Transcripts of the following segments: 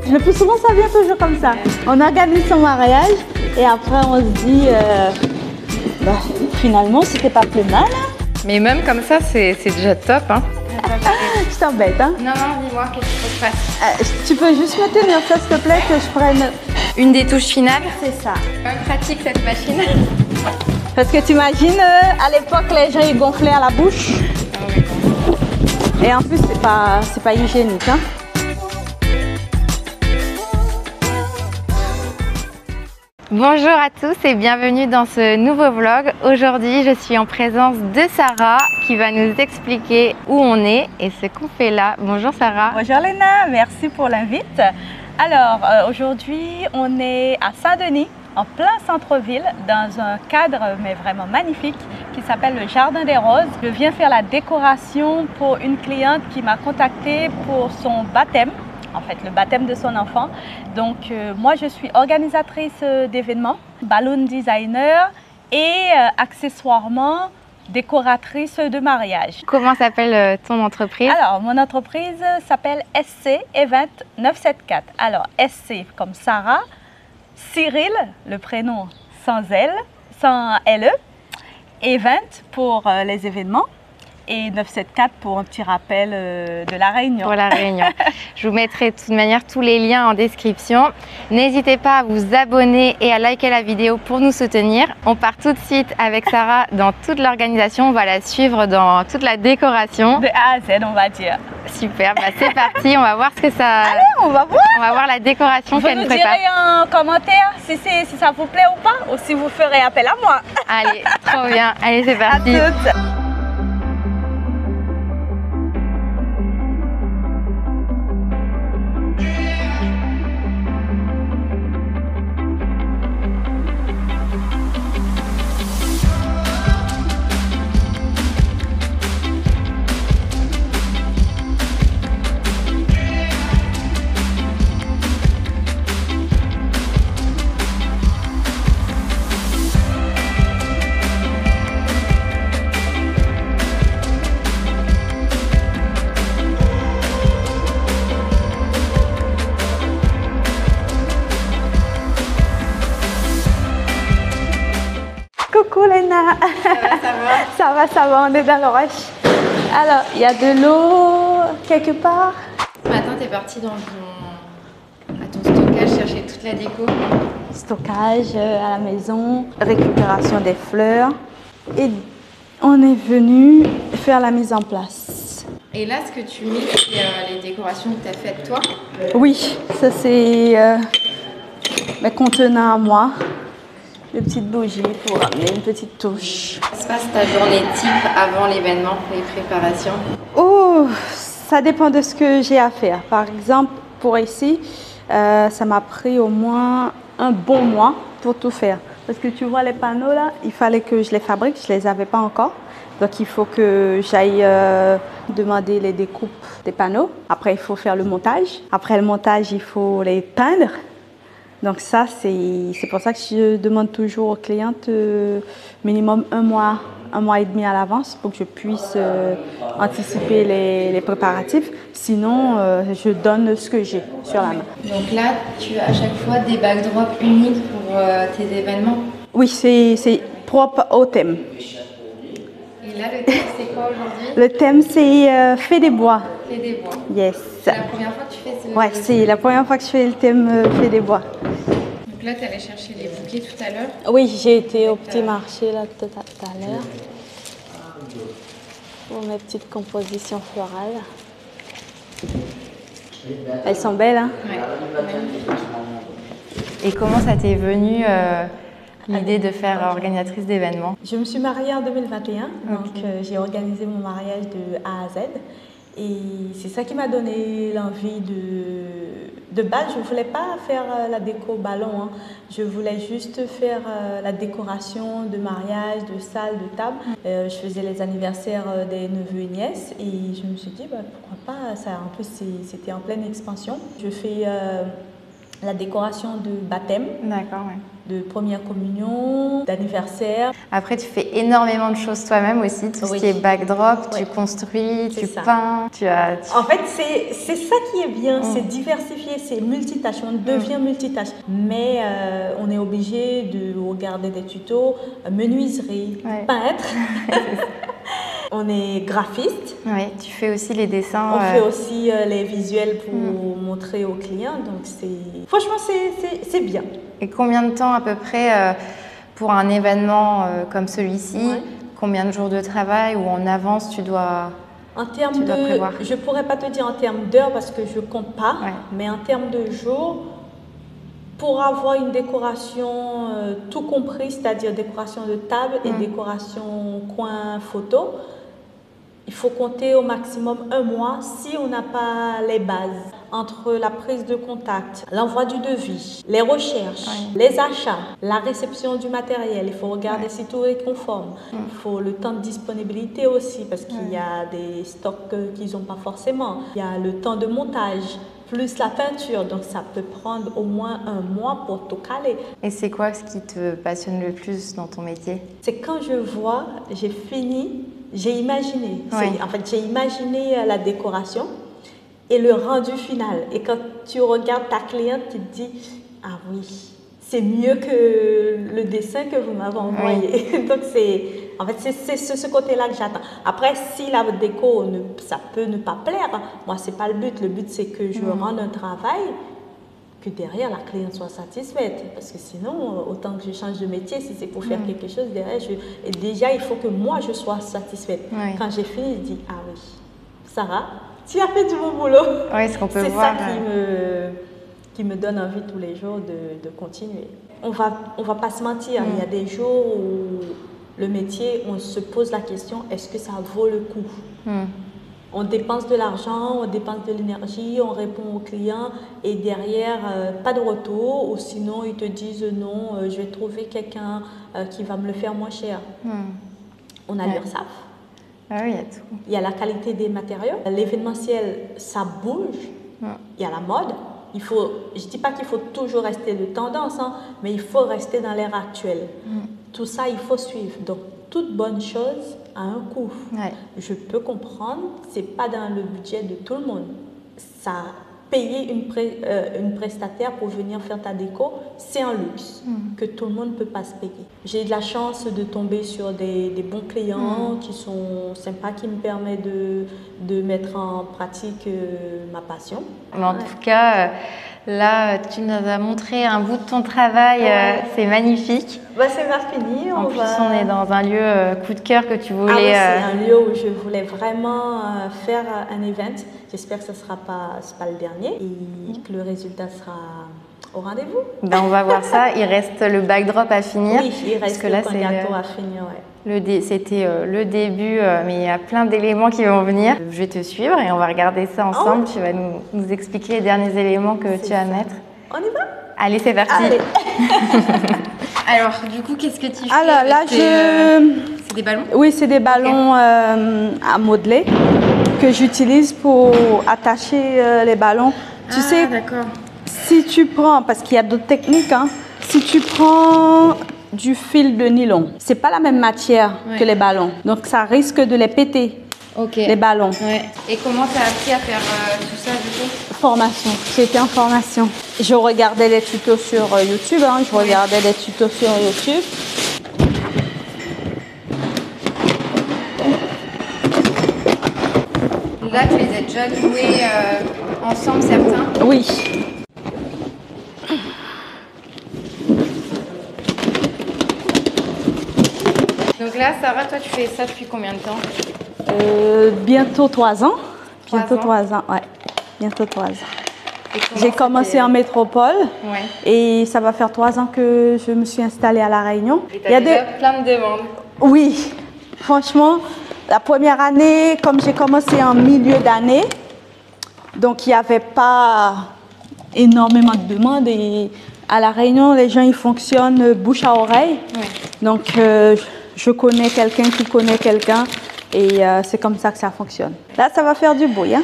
Le plus souvent, ça vient toujours comme ça. On organise son mariage et après, on se dit, finalement, c'était pas plus mal. Hein. Mais même comme ça, c'est déjà top. Hein. Je t'embête, hein? Non, dis-moi, qu'est-ce qu'il faut que je fasse? Tu peux juste me tenir ça, s'il te plaît, que je prenne... Une des touches finales. C'est ça. Quand même pratique cette machine. Parce que tu imagines, à l'époque, les gens ils gonflaient à la bouche. Ah oui. Et en plus, c'est pas hygiénique. Hein. Bonjour à tous et bienvenue dans ce nouveau vlog. Aujourd'hui, je suis en présence de Sarah qui va nous expliquer où on est et ce qu'on fait là. Bonjour Sarah. Bonjour Léna, merci pour l'invite. Alors, aujourd'hui, on est à Saint-Denis, en plein centre-ville, dans un cadre mais vraiment magnifique qui s'appelle le Jardin des Roses. Je viens faire la décoration pour une cliente qui m'a contactée pour son baptême. En fait, le baptême de son enfant. Donc, moi, je suis organisatrice d'événements, balloon designer et accessoirement décoratrice de mariage. Comment s'appelle ton entreprise? Alors, mon entreprise s'appelle SC Event 974. Alors, SC comme Sarah, Cyril, le prénom sans L, sans LE, Event pour les événements. Et 974 pour un petit rappel de la réunion. Pour la réunion. Je vous mettrai de toute manière tous les liens en description. N'hésitez pas à vous abonner et à liker la vidéo pour nous soutenir. On part tout de suite avec Sarah dans toute l'organisation. On va la suivre dans toute la décoration. De A à Z, on va dire. Super, c'est parti. On va voir ce que ça... Allez, on va voir. On va voir la décoration qu'elle nous prépare. Vous nous direz en commentaire si ça vous plaît ou pas, ou si vous ferez appel à moi. Allez, trop bien. Allez, c'est parti. À toutes. Coucou Léna. Ça va, on est dans le rush. Alors, il y a de l'eau quelque part. Ce matin, tu es partie dans ton stockage chercher toute la déco. Stockage à la maison, récupération des fleurs. Et on est venu faire la mise en place. Et là, ce que tu mets, c'est les décorations que tu as faites toi? Oui, ça c'est mes contenants à moi. Des petites bougies pour amener une petite touche. Comment se passe ta journée type avant l'événement, les préparations? Oh, ça dépend de ce que j'ai à faire. Par exemple, pour ici, ça m'a pris au moins un bon mois pour tout faire. Parce que tu vois les panneaux là, il fallait que je les fabrique, je ne les avais pas encore. Donc il faut que j'aille demander les découpes des panneaux. Après, il faut faire le montage. Après le montage, il faut les peindre. Donc ça, c'est pour ça que je demande toujours aux clientes minimum un mois et demi à l'avance pour que je puisse anticiper les préparatifs. Sinon, je donne ce que j'ai sur la main. Donc là, tu as à chaque fois des backdrops uniques pour tes événements? Oui, c'est propre au thème. Et là, le thème, c'est quoi aujourd'hui? Le thème, c'est Fée des bois. Fée des bois. Yes. C'est la première fois que tu fais ce... Ouais, c'est la première fois que je fais le thème Fée des bois. Donc là, tu allais chercher les bouquets tout à l'heure? Oui, j'ai été au petit marché là tout à l'heure pour mes petites compositions florales. Elles sont belles, hein? Ouais, magnifique. Et comment ça t'est venu l'idée de faire organisatrice d'événements? Je me suis mariée en 2021, donc j'ai organisé mon mariage de A à Z. Et c'est ça qui m'a donné l'envie de base. Je ne voulais pas faire la déco ballon, hein. Je voulais juste faire la décoration de mariage, de salle, de table. Je faisais les anniversaires des neveux et nièces et je me suis dit pourquoi pas ça. En plus c'était en pleine expansion. Je fais la décoration de baptême, D'accord, ouais. de première communion, d'anniversaire. Après, tu fais énormément de choses toi-même aussi, tout ce qui est backdrop, tu construis, tu peins, En fait, c'est ça qui est bien, c'est diversifié, c'est multitâche, on devient multitâche. Mais on est obligé de regarder des tutos, menuiserie, peintre. On est graphiste. Oui, tu fais aussi les dessins. On fait aussi les visuels pour montrer aux clients. Donc, franchement, c'est bien. Et combien de temps à peu près pour un événement comme celui-ci? Combien de jours de travail ou en avance tu dois prévoir? Je ne pourrais pas te dire en termes d'heures parce que je ne compte pas. Mais en termes de jours, pour avoir une décoration tout compris, c'est-à-dire décoration de table et décoration coin photo, il faut compter au maximum 1 mois si on n'a pas les bases. Entre la prise de contact, l'envoi du devis, les recherches, les achats, la réception du matériel, il faut regarder si tout est conforme. Il faut le temps de disponibilité aussi parce qu'il y a des stocks qu'ils n'ont pas forcément. Il y a le temps de montage, plus la peinture, donc ça peut prendre au moins 1 mois pour tout caler. Et c'est quoi ce qui te passionne le plus dans ton métier? C'est quand je vois, j'ai fini, j'ai imaginé. En fait, j'ai imaginé la décoration et le rendu final. Et quand tu regardes ta cliente, tu te dis, ah oui, c'est mieux que le dessin que vous m'avez envoyé. Donc, en fait, c'est ce côté-là que j'attends. Après, si la déco, ça peut ne pas plaire, moi, c'est pas le but. Le but, c'est que je rende un travail, que derrière, la cliente soit satisfaite. Parce que sinon, autant que je change de métier, si c'est pour faire quelque chose, derrière, et déjà, il faut que moi, je sois satisfaite. Quand j'ai fini, je dis, ah oui, Sarah, tu as fait du bon boulot. Oui, ce qu'on peut voir. C'est ça qui me donne envie tous les jours de continuer. On va pas se mentir, il y a des jours où le métier, on se pose la question, est-ce que ça vaut le coup? On dépense de l'argent, on dépense de l'énergie, on répond aux clients et derrière, pas de retour ou sinon ils te disent non, je vais trouver quelqu'un qui va me le faire moins cher. On a l'URSSAF. Ah oui, il y a tout. Il y a la qualité des matériaux. L'événementiel, ça bouge. Il y a la mode. Je ne dis pas qu'il faut toujours rester de tendance, mais il faut rester dans l'ère actuelle. Tout ça, il faut suivre. Donc, toute bonne chose a un coût. Je peux comprendre, ce n'est pas dans le budget de tout le monde. Payer une prestataire pour venir faire ta déco, c'est un luxe que tout le monde ne peut pas se payer. J'ai de la chance de tomber sur des bons clients qui sont sympas, qui me permettent de mettre en pratique ma passion. Mais en tout cas, là, tu nous as montré un bout de ton travail, c'est magnifique. C'est pas fini. En plus, on est dans un lieu coup de cœur que tu voulais... c'est un lieu où je voulais vraiment faire un event. J'espère que ce ne sera pas le dernier et que le résultat sera au rendez-vous. On va voir ça. Il reste le backdrop à finir. Oui, il reste le gâteau à finir. C'était le début, mais il y a plein d'éléments qui vont venir. Je vais te suivre et on va regarder ça ensemble. Tu vas nous expliquer les derniers éléments que tu vas mettre. On y va? Allez, c'est parti. Allez. Alors, du coup, qu'est-ce que tu fais? Alors là, C'est des ballons? Oui, c'est des ballons à modeler que j'utilise pour attacher les ballons. Tu sais, si tu prends, parce qu'il y a d'autres techniques, si tu prends du fil de nylon, c'est pas la même matière que les ballons. Donc, ça risque de les péter, les ballons. Et comment tu as appris à faire tout ça, du coup? Formation. J'étais en formation. Je regardais les tutos sur YouTube. Là, tu les as déjà joués ensemble, certains? Oui. Donc là, Sarah, toi, tu fais ça depuis combien de temps? Bientôt 3 ans. Bientôt 3 ans, ouais. Bientôt 3 ans. J'ai commencé en métropole et ça va faire 3 ans que je me suis installée à La Réunion. Il y a déjà plein de demandes. Oui, franchement, la première année, comme j'ai commencé en milieu d'année, donc il n'y avait pas énormément de demandes et à La Réunion, les gens ils fonctionnent bouche à oreille. Donc je connais quelqu'un qui connaît quelqu'un et c'est comme ça que ça fonctionne. Là, ça va faire du bruit.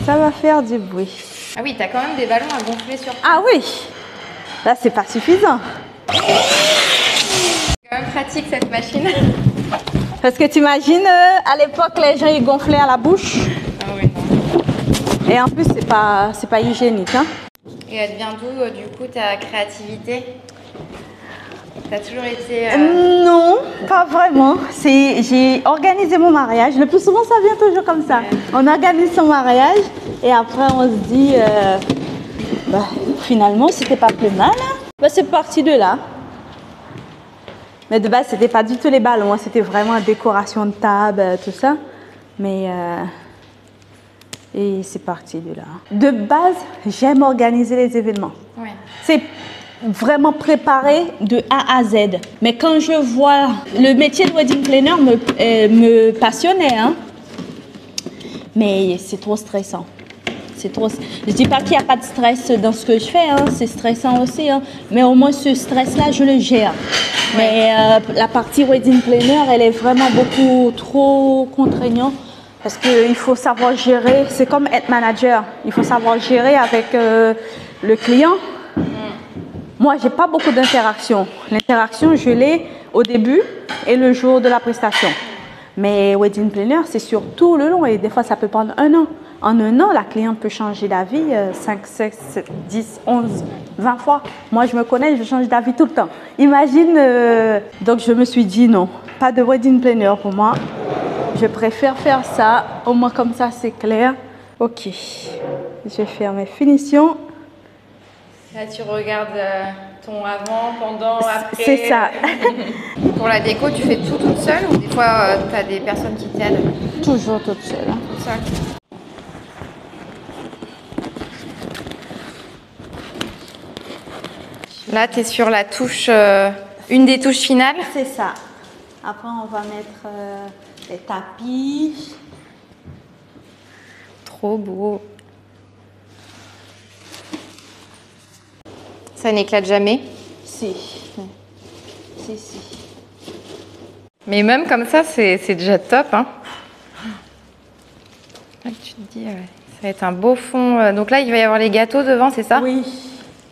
ça va faire du bruit. Ah oui, t'as quand même des ballons à gonfler sur. Ah oui, là c'est pas suffisant. C'est quand même pratique cette machine. Parce que tu imagines, à l'époque, les gens ils gonflaient à la bouche. Ah oui. Et en plus, c'est pas hygiénique. Hein. Et elle vient d'où, du coup, ta créativité? T'as toujours été... Non, pas vraiment. J'ai organisé mon mariage. Le plus souvent, ça vient toujours comme ça. Ouais. On organise son mariage et après, on se dit, finalement, c'était pas plus mal. Hein. Bah, c'est parti de là. Mais de base, c'était pas du tout les ballons. Hein. C'était vraiment décoration de table, tout ça. Mais... Et c'est parti de là. De base, j'aime organiser les événements. Ouais. C'est vraiment préparé de A à Z. Mais quand je vois le métier de wedding planner me passionnait, hein. Mais c'est trop stressant. C'est trop. Je dis pas qu'il n'y a pas de stress dans ce que je fais, hein. C'est stressant aussi, hein. Mais au moins ce stress-là, je le gère. Ouais. Mais la partie wedding planner, elle est vraiment beaucoup trop contraignante. Parce qu'il faut savoir gérer, c'est comme être manager. Il faut savoir gérer avec le client. Moi, je n'ai pas beaucoup d'interaction. L'interaction, je l'ai au début et le jour de la prestation. Mais wedding planner, c'est sur tout le long et des fois, ça peut prendre 1 an. En 1 an, la cliente peut changer d'avis 5, 6, 7, 10, 11, 20 fois. Moi, je me connais, je change d'avis tout le temps. Imagine, donc je me suis dit non, pas de wedding planner pour moi. Je préfère faire ça, au moins comme ça c'est clair. Ok, je vais faire mes finitions. Là tu regardes ton avant, pendant, après. C'est ça. Pour la déco, tu fais tout toute seule ou des fois tu as des personnes qui t'aident? Toujours toute seule. Hein. Toute seule. Là tu es sur la touche, une des touches finales. C'est ça. Après on va mettre... les tapis. Trop beau. Ça n'éclate jamais? Si. Mais même comme ça, c'est déjà top. Hein. Là, tu te dis, ça va être un beau fond. Donc là, il va y avoir les gâteaux devant, c'est ça? Oui.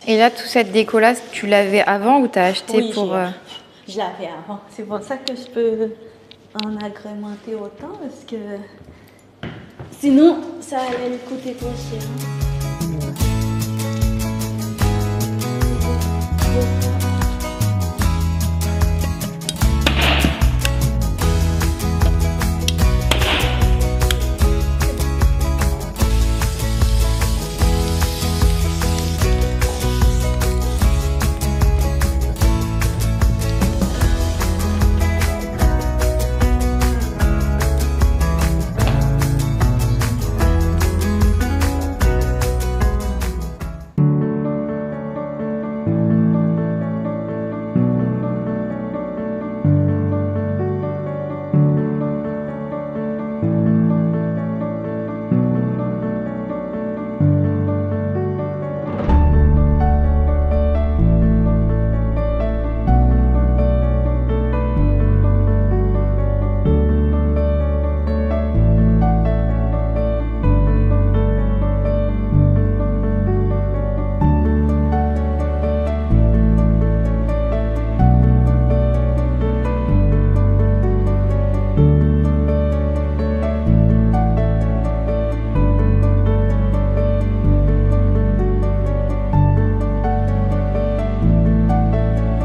Et là, toute cette déco-là, tu l'avais avant ou tu as acheté pour... Je l'avais avant. C'est pour ça que je peux... en agrémenter autant parce que sinon ça allait me coûter trop cher.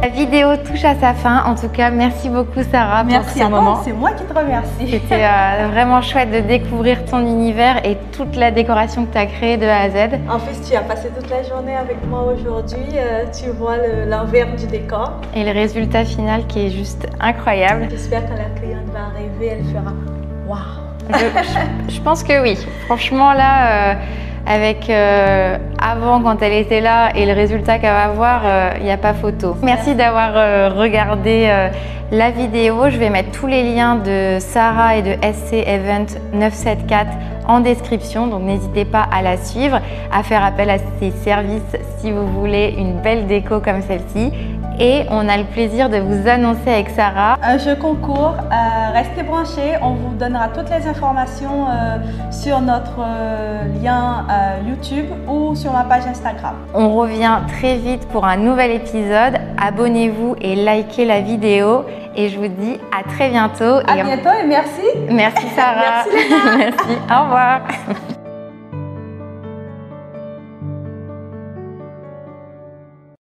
La vidéo touche à sa fin. En tout cas, merci beaucoup Sarah pour ce moment. C'est moi qui te remercie. C'était vraiment chouette de découvrir ton univers et toute la décoration que tu as créée de A à Z. En plus, tu as passé toute la journée avec moi aujourd'hui. Tu vois l'envers du décor. Et le résultat final qui est juste incroyable. J'espère que la cliente va arriver, elle fera waouh. Je pense que oui. Franchement, là... avec avant quand elle était là et le résultat qu'elle va avoir, il n'y a pas photo. Merci d'avoir regardé la vidéo. Je vais mettre tous les liens de Sarah et de SC Event 974 en description, donc n'hésitez pas à la suivre, à faire appel à ses services si vous voulez une belle déco comme celle-ci. et on a le plaisir de vous annoncer avec Sarah un jeu concours. Restez branchés, on vous donnera toutes les informations sur notre lien YouTube ou sur ma page Instagram. On revient très vite pour un nouvel épisode. Abonnez-vous et likez la vidéo et je vous dis à très bientôt. À bientôt et merci. Merci Sarah. Merci Léna. Merci, au revoir.